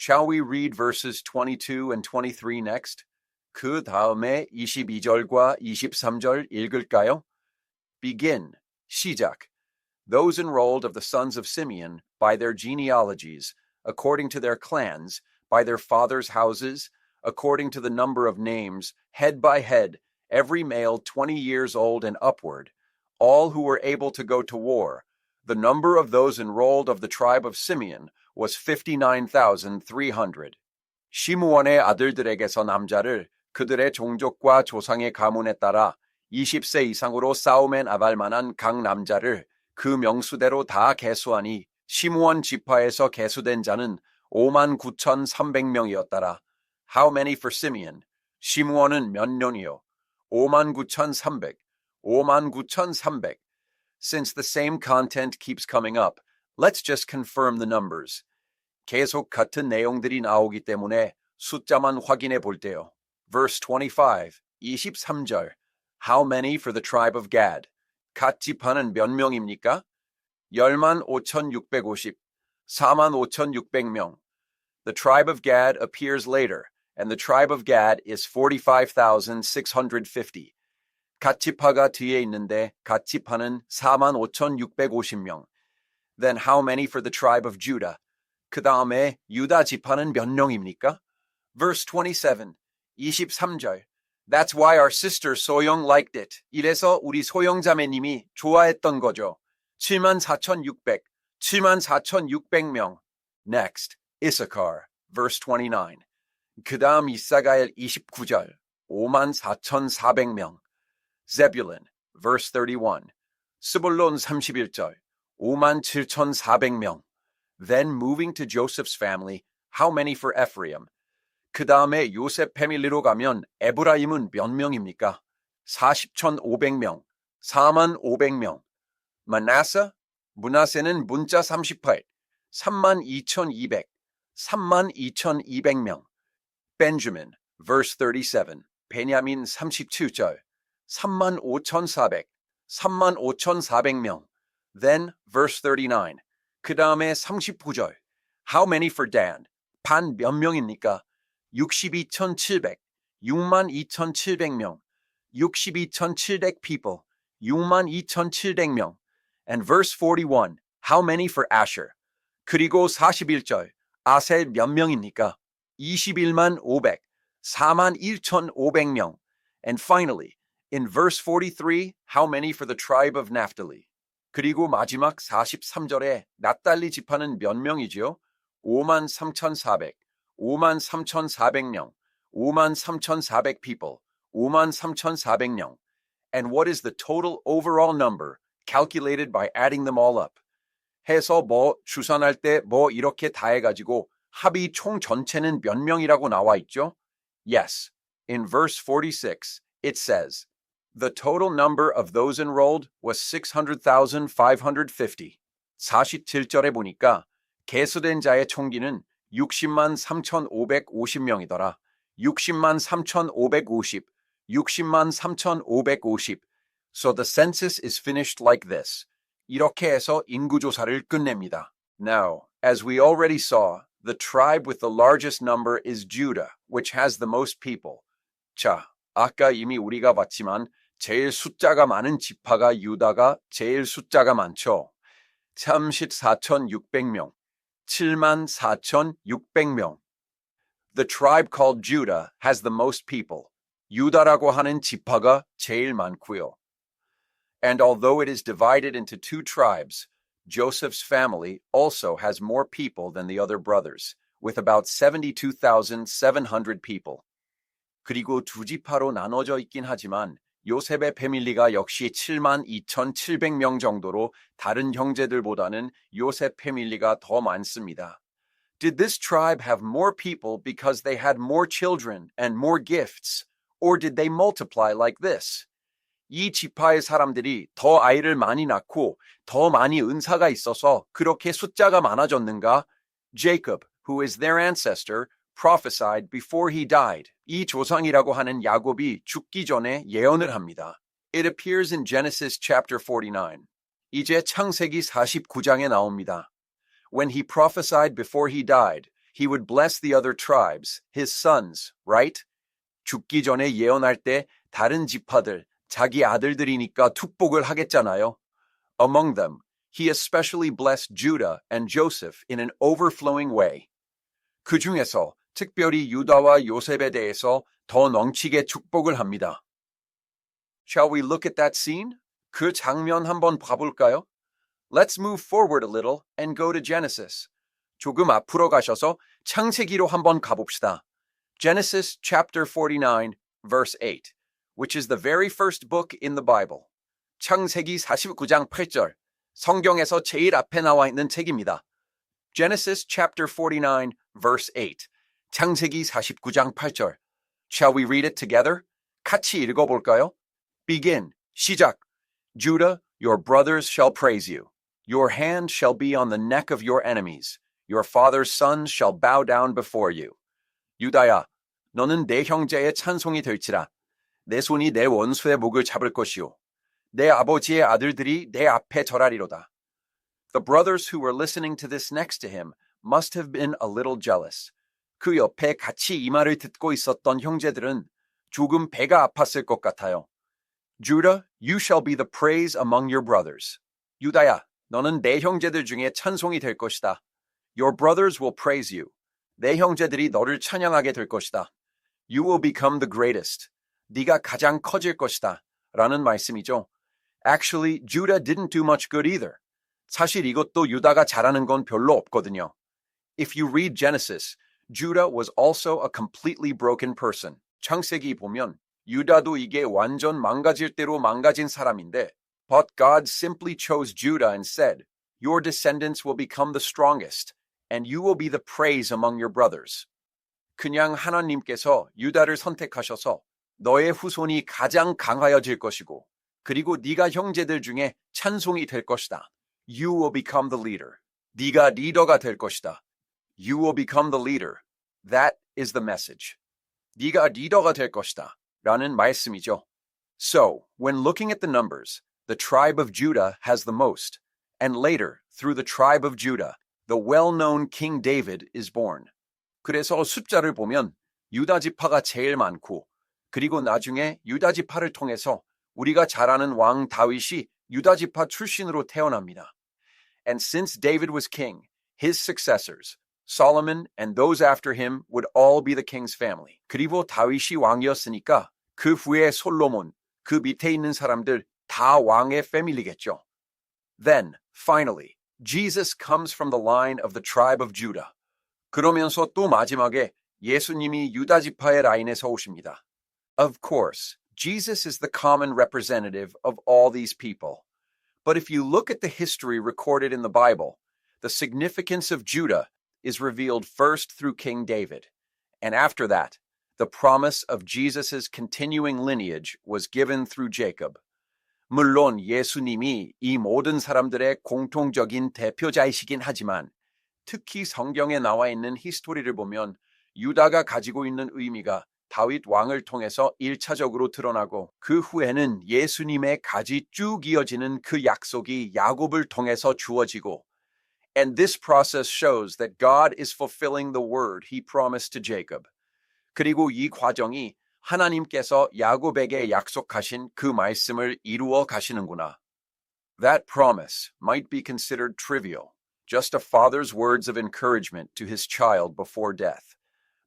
Shall we read verses 22 and 23 next? 그 다음에 22절과 23절 읽을까요? Begin, 시작. Those enrolled of the sons of Simeon by their genealogies, according to their clans, by their fathers' houses, according to the number of names, head by head, every male 20 years old and upward, all who were able to go to war. The number of those enrolled of the tribe of Simeon was 59,300. 시므온의 아들들에게서 남자를 그들의 종족과 조상의 가문에 따라 20세 이상으로 싸움에 나갈 만한 각 남자를 그 명수대로 다 계수하니 시므온 지파에서 계수된 자는 59,300명이었더라. How many for Simeon? 시므온은 몇 명이요? 59,300. 59,300. Since the same content keeps coming up, let's just confirm the numbers. 계속 같은 내용들이 나오기 때문에 숫자만 확인해 볼게요. Verse 25, 23절. How many for the tribe of Gad? 갓 지파는 몇 명입니까? 105,650, 45,600명. The tribe of Gad appears later, and the tribe of Gad is 45,650. 갓 지파가 뒤에 있는데 갓 지파는 45,650명. Then how many for the tribe of Judah? 그 다음에 유다 지파는 몇 명입니까? Verse 27, 23절. That's why our sister 소영 liked it. 이래서 우리 소영 자매님이 좋아했던 거죠. 74,600, 74,600명. Next, Issachar, verse 29. 그 다음 이사가엘 29절, 54,400명. Zebulun, verse 31. 스불론 31절, 57,400명. Then moving to Joseph's family, how many for Ephraim? 그 다음에 요셉 패밀리로 가면 에브라임은 몇 명입니까? 40,500명, 44,500명. 문하세는 문자 38, 32,200, 32,200명. Benjamin, verse 37. 베냐민 32절, 35,400, 35,400명. Then, verse 39. 그 다음에 39절. How many for Dan? 반 몇 명입니까? 62,700, 62,700명. 62,700 people, 62,700명. And verse 41. How many for Asher? 그리고 41절. 아셀 몇 명입니까? 21,500, 41,500명. And finally, in verse 43, how many for the tribe of Naphtali? 그리고 마지막 43절에 납달리 지파는 몇 명이지요? 53,400, 53,400명, 53,400 people, 53,400명. And what is the total overall number calculated by adding them all up? 해서 추산할 때 이렇게 다 해가지고 합의 총 전체는 몇 명이라고 나와 있죠? Yes, in verse 46, it says, the total number of those enrolled was 600,550. 47절에 보니까 계수된 자의 총기는 603,550명이더라. 603,550, 603,550. So the census is finished like this. 이렇게 해서 인구조사를 끝냅니다. Now, as we already saw, the tribe with the largest number is Judah, which has the most people. 자, 아까 이미 우리가 봤지만 제일 숫자가 많은 지파가 유다가 제일 숫자가 많죠. 34,600명, 74,600명. The tribe called Judah has the most people. 유다라고 하는 지파가 제일 많고요. And although it is divided into two tribes, Joseph's family also has more people than the other brothers, with about 72,700 people. 그리고 두 지파로 나눠져 있긴 하지만 요셉의 패밀리가 역시 72,700명 정도로 다른 형제들보다는 요셉 패밀리가 더 많습니다. Did this tribe have more people because they had more children and more gifts, or did they multiply like this? 이 지파의 사람들이 더 아이를 많이 낳고 더 많이 은사가 있어서 그렇게 숫자가 많아졌는가? Jacob, who is their ancestor, prophesied before he died. 이 조상이라고 하는 야곱이 죽기 전에 예언을 합니다. It appears in Genesis chapter 49. 이제 창세기 49장에 나옵니다. When he prophesied before he died, he would bless the other tribes, his sons, right? 죽기 전에 예언할 때 다른 지파들, 자기 아들들이니까 축복을 하겠잖아요. Among them, he especially blessed Judah and Joseph in an overflowing way. 그 중에서 특별히 유다와 요셉에 대해서 더 넘치게 축복을 합니다. Shall we look at that scene? 그 장면 한번 봐볼까요? Let's move forward a little and go to Genesis. 조금 앞으로 가셔서 창세기로 한번 가봅시다. Genesis chapter 49, verse 8, which is the very first book in the Bible. 창세기 49장 8절, 성경에서 제일 앞에 나와 있는 책입니다. Genesis chapter 49, verse 8, 창세기 49장 8절. Shall we read it together? 같이 읽어볼까요? Begin, 시작. Judah, your brothers shall praise you. Your hand shall be on the neck of your enemies. Your father's sons shall bow down before you. 유다야, 너는 내 형제의 찬송이 될지라. 내 손이 내 원수의 목을 잡을 것이요. 내 아버지의 아들들이 내 앞에 절하리로다. The brothers who were listening to this next to him must have been a little jealous. 그 옆에 같이 이 말을 듣고 있었던 형제들은 조금 배가 아팠을 것 같아요. Judah, you shall be the praise among your brothers. 유다야, 너는 내 형제들 중에 찬송이 될 것이다. Your brothers will praise you. 내 형제들이 너를 찬양하게 될 것이다. You will become the greatest. 네가 가장 커질 것이다. 라는 말씀이죠. Actually, Judah didn't do much good either. 사실 이것도 유다가 잘하는 건 별로 없거든요. If you read Genesis, Judah was also a completely broken person. 창세기 보면 유다도 이게 완전 망가질 대로 망가진 사람인데, but God simply chose Judah and said, Your descendants will become the strongest, and you will be the praise among your brothers. 그냥 하나님께서 유다를 선택하셔서 너의 후손이 가장 강하여질 것이고, 그리고 네가 형제들 중에 찬송이 될 것이다. You will become the leader. 네가 리더가 될 것이다. You will become the leader. That is the message. 네가 리더가 될 것이다. 라는 말씀이죠. So, when looking at the numbers, the tribe of Judah has the most, and later, through the tribe of Judah, the well-known King David is born. 그래서 숫자를 보면 유다 지파가 제일 많고, 그리고 나중에 유다 지파를 통해서 우리가 잘 아는 왕 다윗이 유다 지파 출신으로 태어납니다. And since David was king, his successors, Solomon and those after him would all be the king's family. 그리고 다윗이 왕이었으니까 그 후에 솔로몬, 그 밑에 있는 사람들 다 왕의 패밀리겠죠. Then, finally, Jesus comes from the line of the tribe of Judah. 그러면서 또 마지막에 예수님이 유다 지파의 라인에서 오십니다. Of course, Jesus is the common representative of all these people. But if you look at the history recorded in the Bible, the significance of Judah is revealed first through King David. And after that, the promise of Jesus' continuing lineage was given through Jacob. 물론 예수님이 이 모든 사람들의 공통적인 대표자이시긴 하지만 특히 성경에 나와 있는 히스토리를 보면 유다가 가지고 있는 의미가 다윗 왕을 통해서 1차적으로 드러나고 그 후에는 예수님의 가지 쭉 이어지는 그 약속이 야곱을 통해서 주어지고 And this process shows that God is fulfilling the word he promised to Jacob. 그리고 이 과정이 하나님께서 야곱에게 약속하신 그 말씀을 이루어 가시는구나. That promise might be considered trivial, just a father's words of encouragement to his child before death.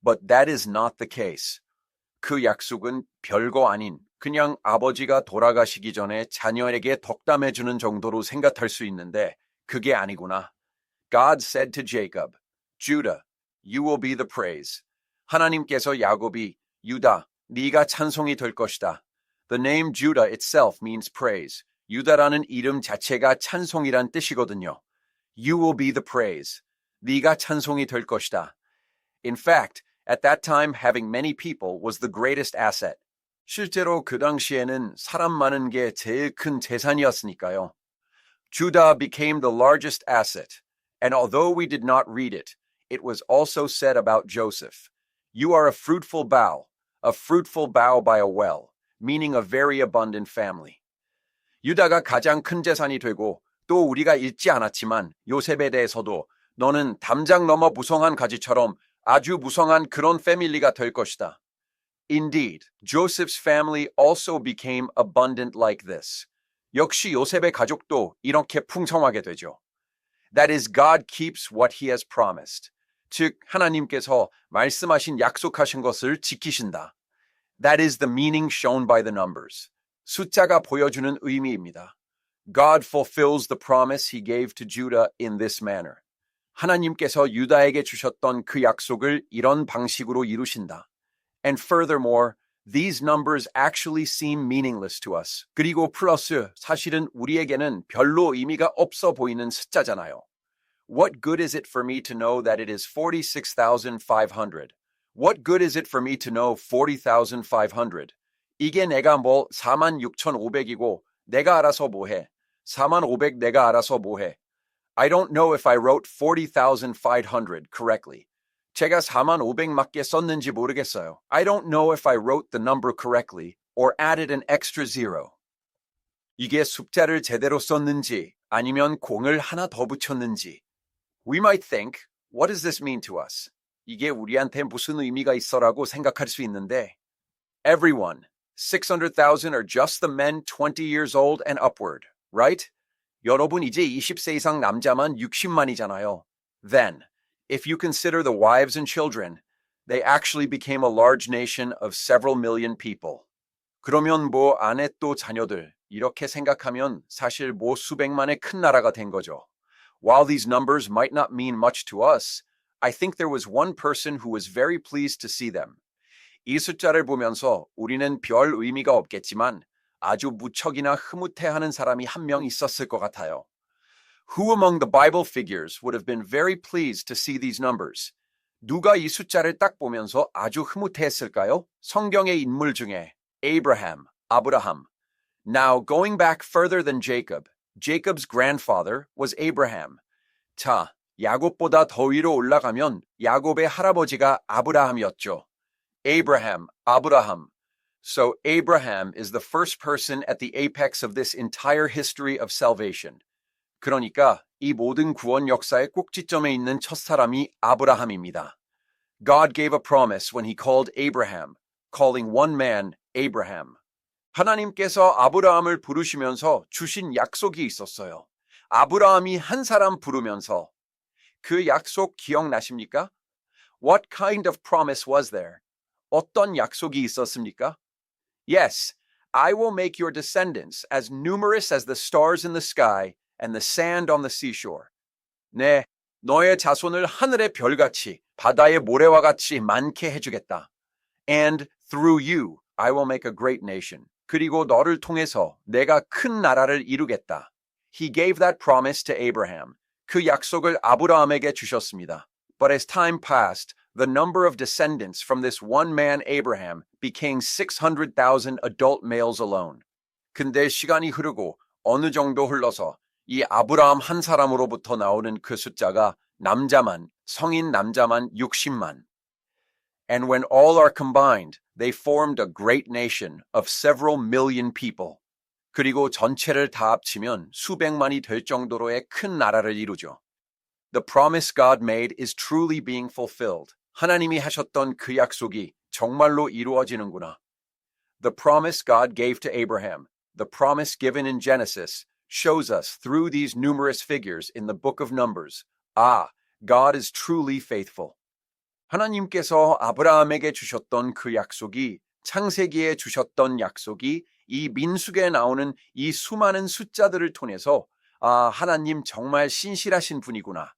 But that is not the case. 그 약속은 별거 아닌 그냥 아버지가 돌아가시기 전에 자녀에게 덕담해주는 정도로 생각할 수 있는데 그게 아니구나. God said to Jacob, Judah, you will be the praise. 하나님께서 야곱이 유다, 네가 찬송이 될 것이다. The name Judah itself means praise. 유다라는 이름 자체가 찬송이란 뜻이거든요. You will be the praise. 네가 찬송이 될 것이다. In fact, at that time, having many people was the greatest asset. 실제로 그 당시에는 사람 많은 게 제일 큰 재산이었으니까요. Judah became the largest asset, and although we did not read it, it was also said about Joseph, You are a fruitful bough by a well, meaning a very abundant family. 유다가 가장 큰 재산이 되고 또 우리가 읽지 않았지만 요셉에 대해서도 너는 담장 너머 무성한 가지처럼 아주 무성한 그런 패밀리가 될 것이다. Indeed, Joseph's family also became abundant like this. 역시 요셉의 가족도 이렇게 풍성하게 되죠. That is, God keeps what he has promised. 즉, 하나님께서 말씀하신 약속하신 것을 지키신다. That is the meaning shown by the numbers. 숫자가 보여주는 의미입니다. God fulfills the promise he gave to Judah in this manner. 하나님께서 유다에게 주셨던 그 약속을 이런 방식으로 이루신다. And furthermore, these numbers actually seem meaningless to us. 그리고 플러스 사실은 우리에게는 별로 의미가 없어 보이는 숫자잖아요. What good is it for me to know that it is 46,500? What good is it for me to know 40,500? 이게 내가 46,500이고 내가 알아서 뭐해? 4,500 내가 알아서 뭐해? I don't know if I wrote 40,500 correctly. 제가 4,500 맞게 썼는지 모르겠어요. I don't know if I wrote the number correctly or added an extra zero. 이게 숫자를 제대로 썼는지 아니면 공을 하나 더 붙였는지. We might think, what does this mean to us? 이게 우리한테 무슨 의미가 있어라고 생각할 수 있는데 Everyone, 600,000 are just the men 20 years old and upward, right? 여러분 이제 20세 이상 남자만 60만이잖아요. Then, if you consider the wives and children, they actually became a large nation of several million people. 그러면 아내 또 자녀들, 이렇게 생각하면 사실 수백만의 큰 나라가 된 거죠. While these numbers might not mean much to us, I think there was one person who was very pleased to see them. 이 숫자를 보면서 우리는 별 의미가 없겠지만 아주 무척이나 흐뭇해하는 사람이 한 명 있었을 것 같아요. Who among the Bible figures would have been very pleased to see these numbers? 누가 이 숫자를 딱 보면서 아주 흐뭇해했을까요? 성경의 인물 중에 Abraham, 아브라함. Now, going back further than Jacob, Jacob's grandfather was Abraham. 자, 야곱보다 더 위로 올라가면 야곱의 할아버지가 아브라함이었죠. Abraham, 아브라함. So Abraham is the first person at the apex of this entire history of salvation. 그러니까 이 모든 구원 역사의 꼭지점에 있는 첫사람이 아브라함입니다. God gave a promise when he called Abraham, calling one man Abraham. 하나님께서 아브라함을 부르시면서 주신 약속이 있었어요. 아브라함이 한 사람 부르면서 그 약속 기억나십니까? What kind of promise was there? 어떤 약속이 있었습니까? Yes, I will make your descendants as numerous as the stars in the sky and the sand on the seashore. 네, 너의 자손을 하늘의 별같이 바다의 모래와 같이 많게 해주겠다. And through you, I will make a great nation. 그리고 너를 통해서 내가 큰 나라를 이루겠다. He gave that promise to Abraham. 그 약속을 아브라함에게 주셨습니다. But as time passed, the number of descendants from this one man Abraham became 600,000 adult males alone. 근데 시간이 흐르고 어느 정도 흘러서 이 아브라함 한 사람으로부터 나오는 그 숫자가 성인 남자만 60만. And when all are combined, they formed a great nation of several million people. 그리고 전체를 다 합치면 수백만이 될 정도로의 큰 나라를 이루죠. The promise God made is truly being fulfilled. 하나님이 하셨던 그 약속이 정말로 이루어지는구나. The promise God gave to Abraham, the promise given in Genesis, shows us through these numerous figures in the book of Numbers. God is truly faithful. 하나님께서 아브라함에게 주셨던 그 약속이 창세기에 주셨던 약속이 이 민수기에 나오는 이 수많은 숫자들을 통해서 하나님 정말 신실하신 분이구나.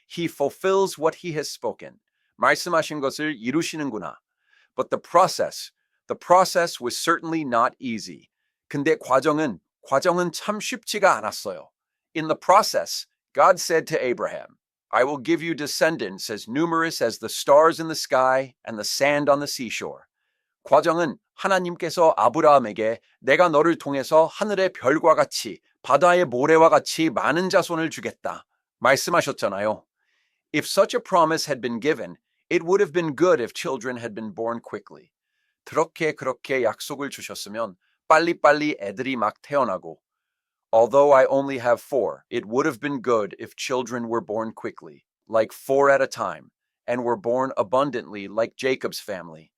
He fulfills what he has spoken. 말씀하신 것을 이루시는구나. But the process was certainly not easy. 근데 과정은 참 쉽지가 않았어요. In the process, God said to Abraham, I will give you descendants as numerous as the stars in the sky and the sand on the seashore. 과정은 하나님께서 아브라함에게 내가 너를 통해서 하늘의 별과 같이 바다의 모래와 같이 많은 자손을 주겠다. 말씀하셨잖아요. If such a promise had been given, it would have been good if children had been born quickly. 그렇게 약속을 주셨으면 빨리빨리 애들이 막 태어나고 Although I only have 4, it would have been good if children were born quickly. like 4 at a time, and were born abundantly like Jacob's family.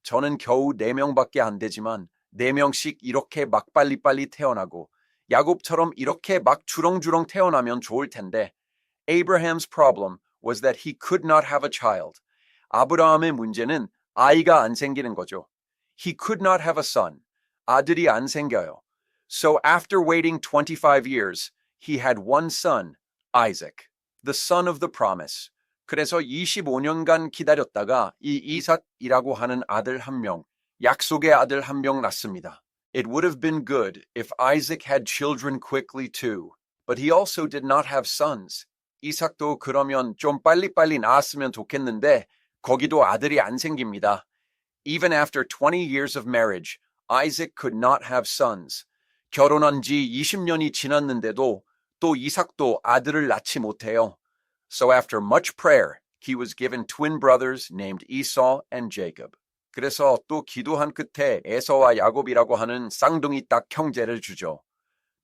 저는 겨우 4명밖에 안 되지만 4명씩 이렇게 막 빨리빨리 태어나고 야곱처럼 이렇게 막 주렁주렁 태어나면 좋을 텐데 Abraham's problem was that he could not have a child. 아브라함의 문제는 아이가 안 생기는 거죠. He could not have a son. 아들이 안 생겨요. So after waiting 25 years, he had one son, Isaac, the son of the promise. 그래서 25년간 기다렸다가 이 이삭이라고 하는 아들 한 명, 약속의 아들 한 명 낳습니다. It would have been good if Isaac had children quickly too, but he also did not have sons. 이삭도 그러면 좀 빨리빨리 낳았으면 좋겠는데 거기도 아들이 안 생깁니다. Even after 20 years of marriage, Isaac could not have sons. 결혼한 지 20년이 지났는데도 또 이삭도 아들을 낳지 못해요. So after much prayer, he was given twin brothers named Esau and Jacob. 그래서 또 기도한 끝에 에서와 야곱이라고 하는 쌍둥이 딱 형제를 주죠.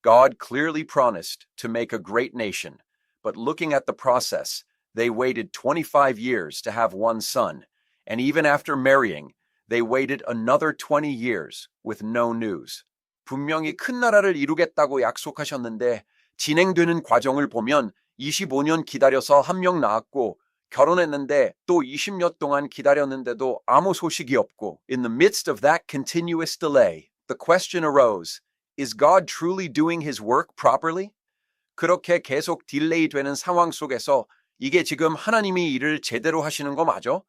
God clearly promised to make a great nation, but looking at the process, they waited 25 years to have one son, and even after marrying, they waited another 20 years with no news. 분명히 큰 나라를 이루겠다고 약속하셨는데 진행되는 과정을 보면 25년 기다려서 한 명 낳았고 결혼했는데 또 20년 동안 기다렸는데도 아무 소식이 없고 in the midst of that continuous delay, the question arose, is God truly doing his work properly? 그렇게 계속 딜레이 되는 상황 속에서 이게 지금 하나님이 일을 제대로 하시는 거 맞아?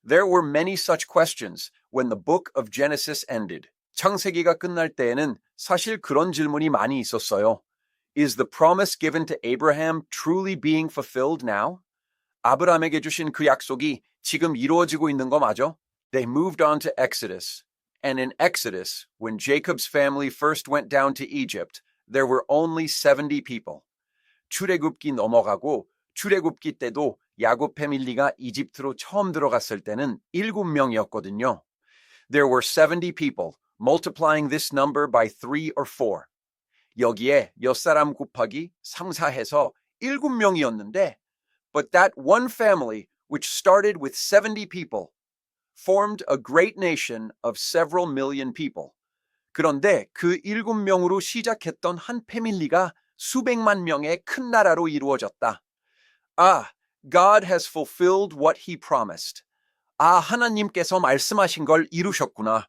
There were many such questions when the book of Genesis ended. 창세기가 끝날 때에는 사실 그런 질문이 많이 있었어요. Is the promise given to Abraham truly being fulfilled now? 아브라함에게 주신 그 약속이 지금 이루어지고 있는 거 맞아? They moved on to Exodus. And in Exodus, when Jacob's family first went down to Egypt, there were only 70 people. 출애굽기 넘어가고 출애굽기 때도 야곱 패밀리가 이집트로 처음 들어갔을 때는 7명이었거든요. There were 70 people, multiplying this number by 3 or 4. 여기에 몇 사람 곱하기 3, 4해서 7명이었는데 but that one family, which started with 70 people, formed a great nation of several million people. 그런데 그 7명으로 시작했던 한 패밀리가 수백만 명의 큰 나라로 이루어졌다. God has fulfilled what he promised. 하나님께서 말씀하신 걸 이루셨구나.